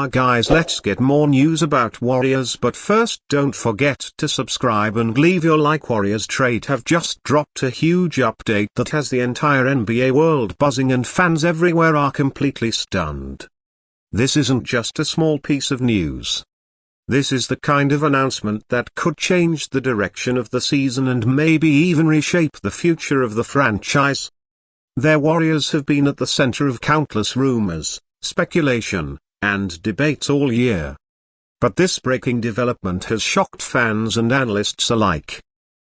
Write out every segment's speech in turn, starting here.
guys, let's get more news about Warriors, but first don't forget to subscribe and leave your like. Warriorstrade have just dropped a huge update that has the entire NBA world buzzing and fans everywhere are completely stunned. This isn't just a small piece of news. This is the kind of announcement that could change the direction of the season and maybe even reshape the future of the franchise. Their Warriors have been at the center of countless rumors, speculation, and debates all year. But this breaking development has shocked fans and analysts alike.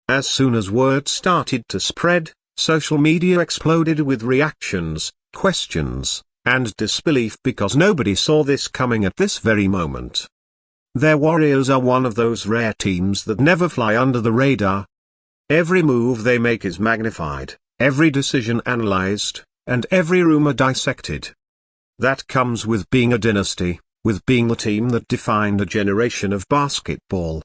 As soon as word started to spread, social media exploded with reactions, questions, and disbelief because nobody saw this coming at this very moment. Their Warriors are one of those rare teams that never fly under the radar. Every move they make is magnified, every decision analyzed, and every rumor dissected. That comes with being a dynasty, with being the team that defined a generation of basketball.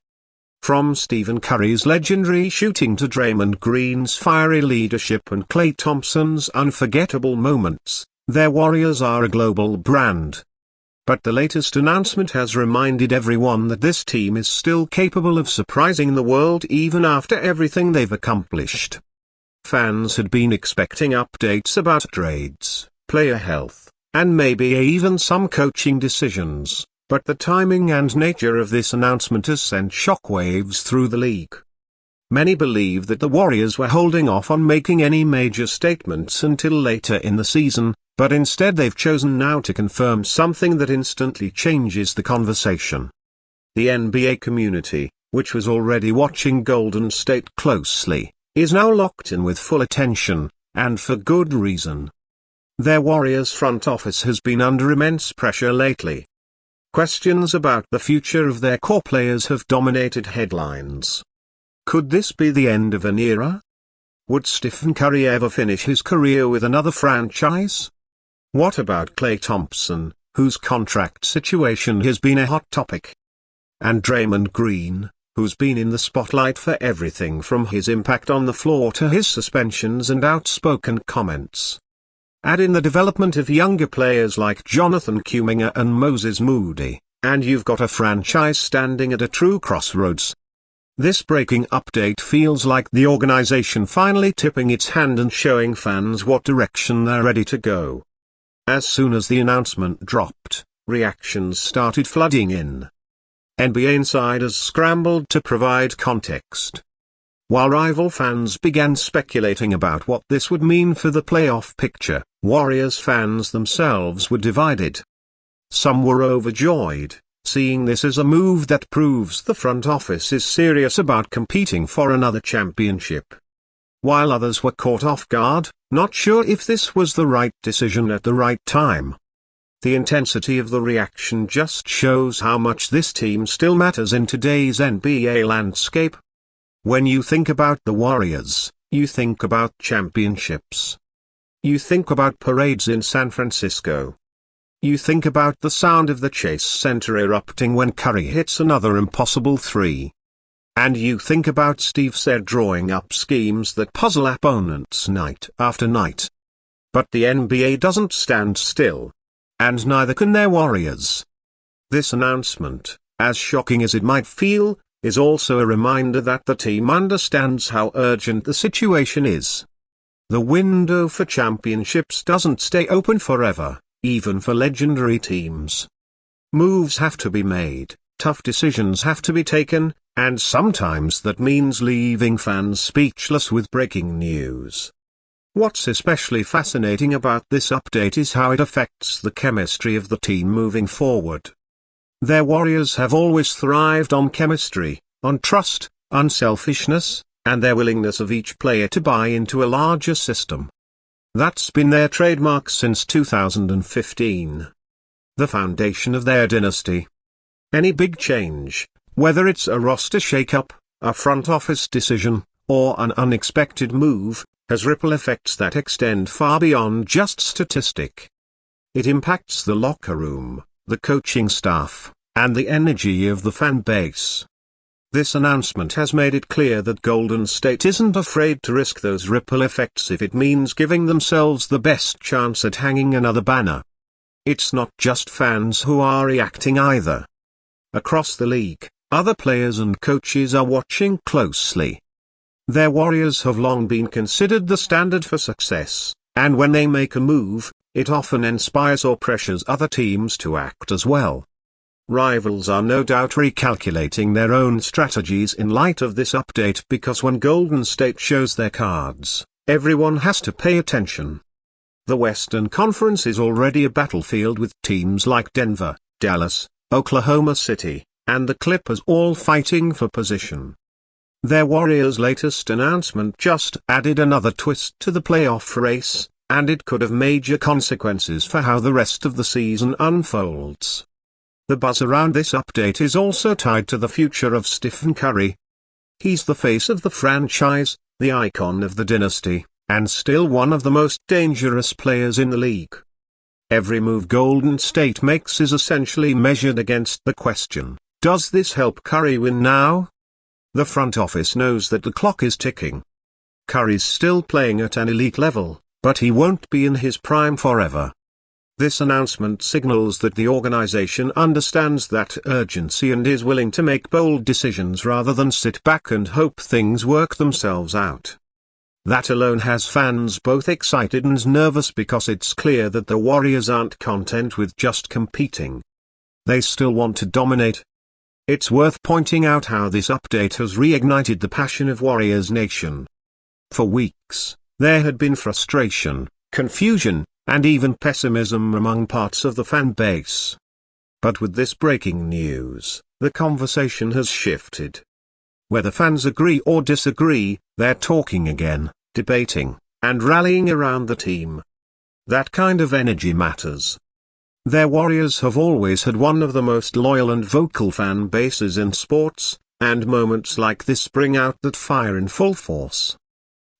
From Stephen Curry's legendary shooting to Draymond Green's fiery leadership and Klay Thompson's unforgettable moments, their Warriors are a global brand. But the latest announcement has reminded everyone that this team is still capable of surprising the world even after everything they've accomplished. Fans had been expecting updates about trades, player health, and maybe even some coaching decisions, but the timing and nature of this announcement has sent shockwaves through the league. Many believe that the Warriors were holding off on making any major statements until later in the season, but instead they've chosen now to confirm something that instantly changes the conversation. The NBA community, which was already watching Golden State closely, is now locked in with full attention, and for good reason. Their Warriors front office has been under immense pressure lately. Questions about the future of their core players have dominated headlines. Could this be the end of an era? Would Stephen Curry ever finish his career with another franchise? What about Klay Thompson, whose contract situation has been a hot topic? And Draymond Green, who's been in the spotlight for everything from his impact on the floor to his suspensions and outspoken comments. Add in the development of younger players like Jonathan Kuminga and Moses Moody, and you've got a franchise standing at a true crossroads. This breaking update feels like the organization finally tipping its hand and showing fans what direction they're ready to go. As soon as the announcement dropped, reactions started flooding in. NBA insiders scrambled to provide context, while rival fans began speculating about what this would mean for the playoff picture. Warriors fans themselves were divided. Some were overjoyed, seeing this as a move that proves the front office is serious about competing for another championship. While others were caught off guard, not sure if this was the right decision at the right time. The intensity of the reaction just shows how much this team still matters in today's NBA landscape. When you think about the Warriors, you think about championships. You think about parades in San Francisco. You think about the sound of the Chase Center erupting when Curry hits another impossible three. And you think about Steve Kerr drawing up schemes that puzzle opponents night after night. But the NBA doesn't stand still. And neither can their Warriors. This announcement, as shocking as it might feel, is also a reminder that the team understands how urgent the situation is. The window for championships doesn't stay open forever, even for legendary teams. Moves have to be made, tough decisions have to be taken, and sometimes that means leaving fans speechless with breaking news. What's especially fascinating about this update is how it affects the chemistry of the team moving forward. Their Warriors have always thrived on chemistry, on trust, unselfishness, and their willingness of each player to buy into a larger system. That's been their trademark since 2015. The foundation of their dynasty. Any big change, whether it's a roster shakeup, a front office decision, or an unexpected move, has ripple effects that extend far beyond just statistic. It impacts the locker room, the coaching staff, and the energy of the fan base. This announcement has made it clear that Golden State isn't afraid to risk those ripple effects if it means giving themselves the best chance at hanging another banner. it's not just fans who are reacting either. Across the league, other players and coaches are watching closely. Their Warriors have long been considered the standard for success, and when they make a move, it often inspires or pressures other teams to act as well. Rivals are no doubt recalculating their own strategies in light of this update, because when Golden State shows their cards, everyone has to pay attention. The Western Conference is already a battlefield with teams like Denver, Dallas, Oklahoma City, and the Clippers all fighting for position. Their Warriors' latest announcement just added another twist to the playoff race, and it could have major consequences for how the rest of the season unfolds. The buzz around this update is also tied to the future of Stephen Curry. He's the face of the franchise, the icon of the dynasty, and still one of the most dangerous players in the league. Every move Golden State makes is essentially measured against the question, does this help Curry win now? The front office knows that the clock is ticking. Curry's still playing at an elite level, but he won't be in his prime forever. This announcement signals that the organization understands that urgency and is willing to make bold decisions rather than sit back and hope things work themselves out. That alone has fans both excited and nervous, because it's clear that the Warriors aren't content with just competing. They still want to dominate. It's worth pointing out how this update has reignited the passion of Warriors Nation. For weeks, there had been frustration, confusion, and even pessimism among parts of the fan base. But with this breaking news, the conversation has shifted. Whether fans agree or disagree, they're talking again, debating, and rallying around the team. That kind of energy matters. Their Warriors have always had one of the most loyal and vocal fan bases in sports, and moments like this bring out that fire in full force.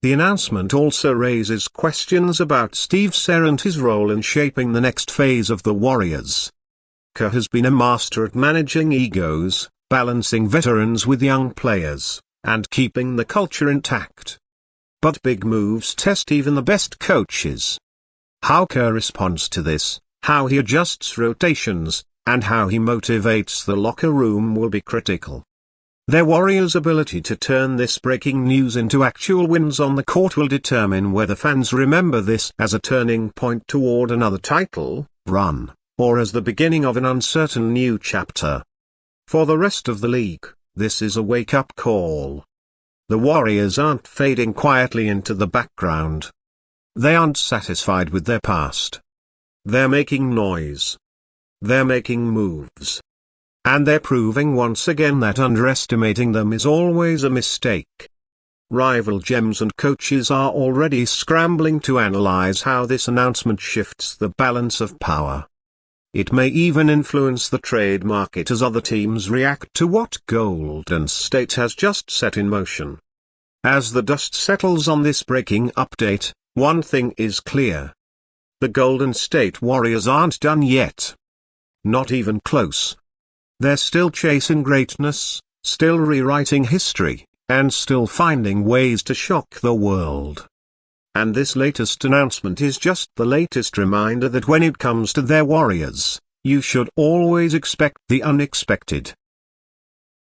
The announcement also raises questions about Steve Kerr and his role in shaping the next phase of the Warriors. Kerr has been a master at managing egos, balancing veterans with young players, and keeping the culture intact. But big moves test even the best coaches. How Kerr responds to this, how he adjusts rotations, and how he motivates the locker room will be critical. Their Warriors' ability to turn this breaking news into actual wins on the court will determine whether fans remember this as a turning point toward another title run, or as the beginning of an uncertain new chapter. For the rest of the league, this is a wake-up call. The Warriors aren't fading quietly into the background. They aren't satisfied with their past. They're making noise. They're making moves. And they're proving once again that underestimating them is always a mistake. Rival gems and coaches are already scrambling to analyze how this announcement shifts the balance of power. It may even influence the trade market as other teams react to what Golden State has just set in motion. As the dust settles on this breaking update, one thing is clear. The Golden State Warriors aren't done yet. Not even close. They're still chasing greatness, still rewriting history, and still finding ways to shock the world. And this latest announcement is just the latest reminder that when it comes to their Warriors, you should always expect the unexpected.